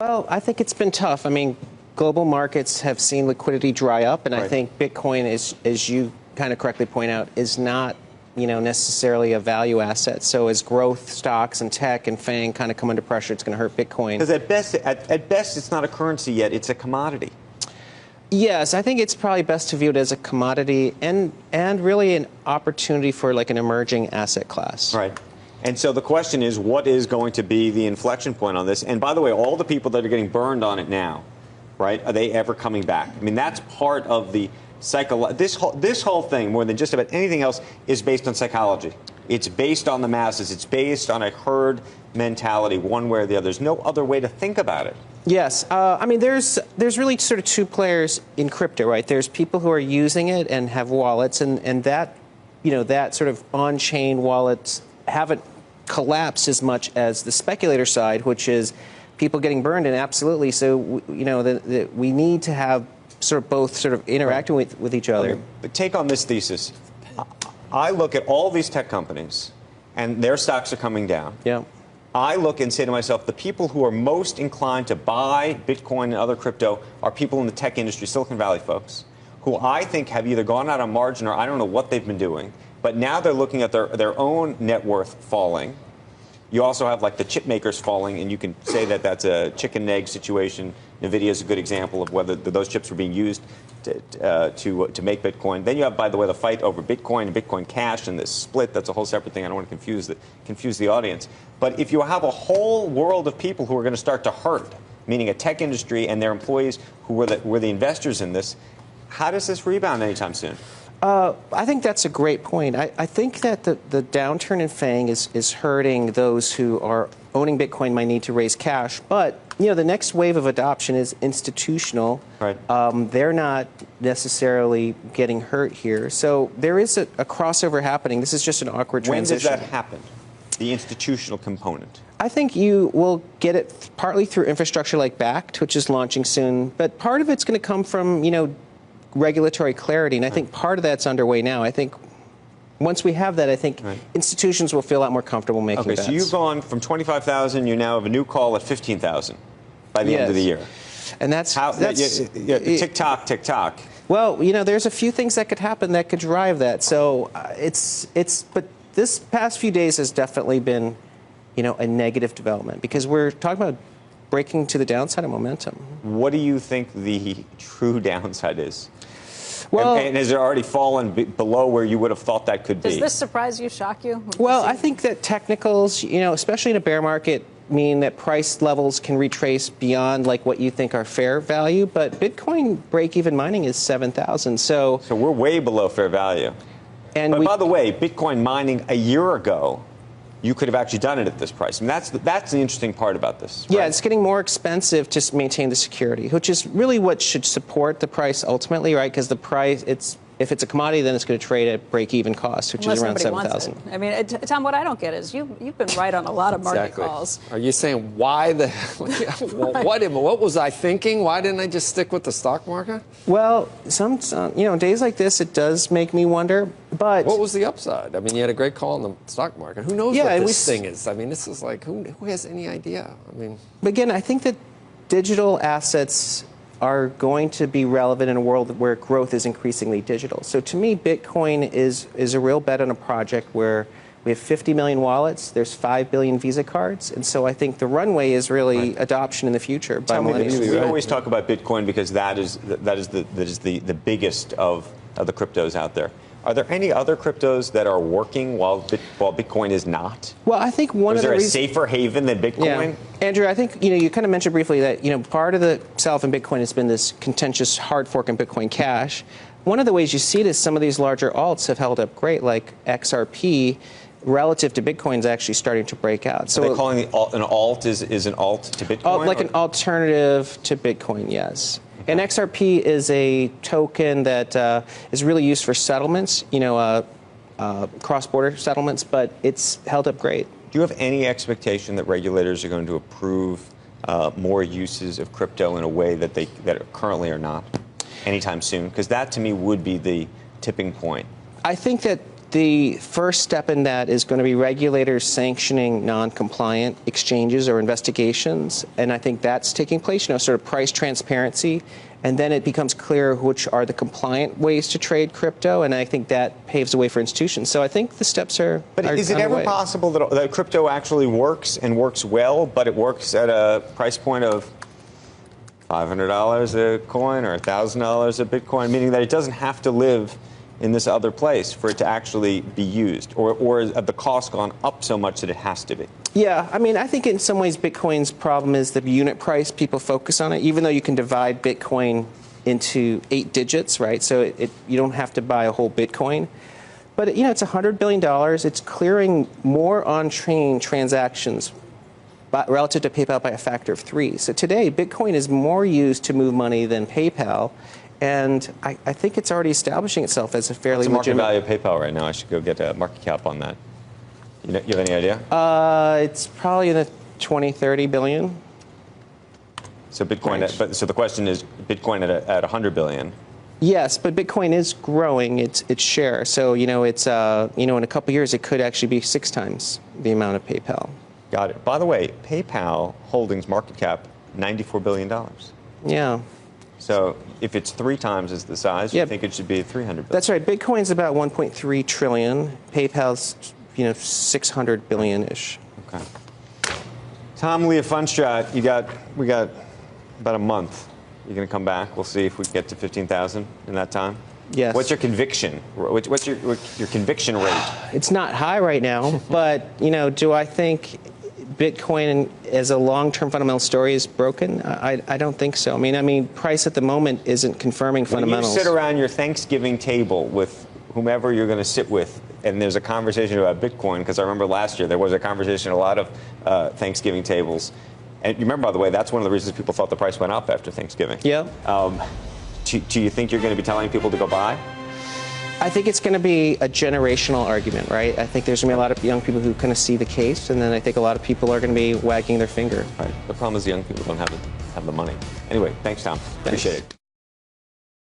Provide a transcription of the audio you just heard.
Well, I think it's been tough. I mean, global markets have seen liquidity dry up, and I think Bitcoin is, as you kind of correctly point out, is not, necessarily a value asset. So as growth stocks and tech and FANG kind of come under pressure, it's going to hurt Bitcoin. Because at best, it's not a currency yet; it's a commodity. Yes, I think it's probably best to view it as a commodity and really an opportunity for like an emerging asset class. Right. And so the question is, what is going to be the inflection point on this? And by the way, all the people that are getting burned on it now, right? Are they ever coming back? I mean, that's part of the this whole thing, more than just about anything else, is based on psychology. It's based on the masses. It's based on a herd mentality, one way or the other. There's no other way to think about it. Yes. I mean, there's really sort of two players in crypto, right? There's people who are using it and have wallets, and that, that sort of on-chain wallets haven't collapsed as much as the speculator side, which is people getting burned, and absolutely. So, we need to have sort of both sort of interacting with each other. But take on this thesis. I look at all these tech companies, and their stocks are coming down. Yeah. I look and say to myself, the people who are most inclined to buy Bitcoin and other crypto are people in the tech industry, Silicon Valley folks, who I think have either gone out on margin or I don't know what they've been doing, but now they're looking at their own net worth falling. You also have like the chip makers falling, and you can say that that's a chicken and egg situation. NVIDIA is a good example of whether those chips were being used to make Bitcoin. Then you have, by the way, the fight over Bitcoin and Bitcoin Cash and this split. That's a whole separate thing. I don't want to confuse the audience. But if you have a whole world of people who are going to start to hurt, meaning a tech industry and their employees who were the investors in this, how does this rebound anytime soon? I think that's a great point. I think that the downturn in FANG is hurting those who are owning Bitcoin, might need to raise cash. But, the next wave of adoption is institutional. Right. They're not necessarily getting hurt here. So there is a crossover happening. This is just an awkward transition. When does that happen, the institutional component? I think you will get it partly through infrastructure like Bakkt, which is launching soon. But part of it's going to come from, regulatory clarity, and I think part of that's underway now. I think once we have that, I think institutions will feel a lot more comfortable making bets. Okay, so you've gone from 25,000, you now have a new call at 15,000 by the end of the year. And that's tick-tock. Well, there's a few things that could happen that could drive that. So but this past few days has definitely been, a negative development because we're talking about breaking to the downside of momentum. What do you think the true downside is? Well, and has it already fallen below where you would have thought that could be? Does this surprise you, shock you? Well, I think that technicals, especially in a bear market, mean that price levels can retrace beyond like what you think are fair value. But Bitcoin break-even mining is 7,000. So we're way below fair value. But by the way, Bitcoin mining a year ago, you could have actually done it at this price. And that's the interesting part about this. Right? Yeah, it's getting more expensive to maintain the security, which is really what should support the price ultimately, right? Because the price, if it's a commodity, then it's going to trade at break-even cost, which is around 7,000. I mean, Tom, what I don't get is you've been right on a lot of market calls. Are you saying why what was I thinking? Why didn't I just stick with the stock market? Well, some days like this, it does make me wonder. But what was the upside? I mean, you had a great call in the stock market. Who knows what this thing is? I mean, this is like who has any idea? I mean, but again, I think that digital assets are going to be relevant in a world where growth is increasingly digital. So to me, Bitcoin is a real bet on a project where we have 50 million wallets, there's 5 billion Visa cards, and so I think the runway is really adoption in the future by millennials. We always talk about Bitcoin because that is the biggest of the cryptos out there. Are there any other cryptos that are working while Bitcoin is not? Well, I think one of the reasons... Is there a safer haven than Bitcoin? Yeah. Andrew, I think, you kind of mentioned briefly that, part of the sell-off in Bitcoin has been this contentious hard fork in Bitcoin Cash. One of the ways you see it is some of these larger alts have held up great, like XRP, relative to Bitcoin is actually starting to break out. So are they calling an alt is an alt to Bitcoin? Like an alternative to Bitcoin, yes. And XRP is a token that is really used for settlements, cross-border settlements, but it's held up great. Do you have any expectation that regulators are going to approve more uses of crypto in a way that currently are not anytime soon? Because that, to me, would be the tipping point. I think that The first step in that is going to be regulators sanctioning non-compliant exchanges or investigations, and I think that's taking place, sort of price transparency, and then it becomes clear which are the compliant ways to trade crypto, and I think that paves the way for institutions. So I think the steps are But is it ever possible that crypto actually works and works well, but it works at a price point of $500 a coin or $1,000 a Bitcoin, meaning that it doesn't have to live in this other place for it to actually be used? Or have the cost gone up so much that it has to be? Yeah, I mean, I think in some ways Bitcoin's problem is the unit price. People focus on it, even though you can divide Bitcoin into 8 digits, right? So you don't have to buy a whole Bitcoin. But, it's $100 billion. It's clearing more on-chain transactions relative to PayPal by a factor of 3. So today, Bitcoin is more used to move money than PayPal. And I think it's already establishing itself as a fairly legitimate. What's the market value of PayPal right now? I should go get a market cap on that. You have any idea? It's probably in the 20, 30 billion. So Bitcoin, so the question is, Bitcoin at 100 billion. Yes, but Bitcoin is growing its share. So it's in a couple of years it could actually be 6 times the amount of PayPal. Got it. By the way, PayPal Holdings market cap $94 billion. Yeah. So if it's 3 times as the size, you think it should be 300 billion. That's right. Bitcoin's about 1.3 trillion. PayPal's 600 billion-ish. Okay. Tom Leah Fundstrat, we got about a month. You're going to come back. We'll see if we get to 15,000 in that time. Yes. What's your conviction? What's your conviction rate? It's not high right now, but do I think Bitcoin as a long-term fundamental story is broken? I don't think so. I mean, price at the moment isn't confirming fundamentals. When you sit around your Thanksgiving table with whomever you're going to sit with, and there's a conversation about Bitcoin, because I remember last year there was a conversation at a lot of Thanksgiving tables. And you remember, by the way, that's one of the reasons people thought the price went up after Thanksgiving. Yeah. Do you think you're going to be telling people to go buy? I think it's going to be a generational argument, right? I think there's going to be a lot of young people who kind of see the case, and then I think a lot of people are going to be wagging their finger. Right. The problem is the young people don't have the money. Anyway, thanks, Tom. Thanks. Appreciate it.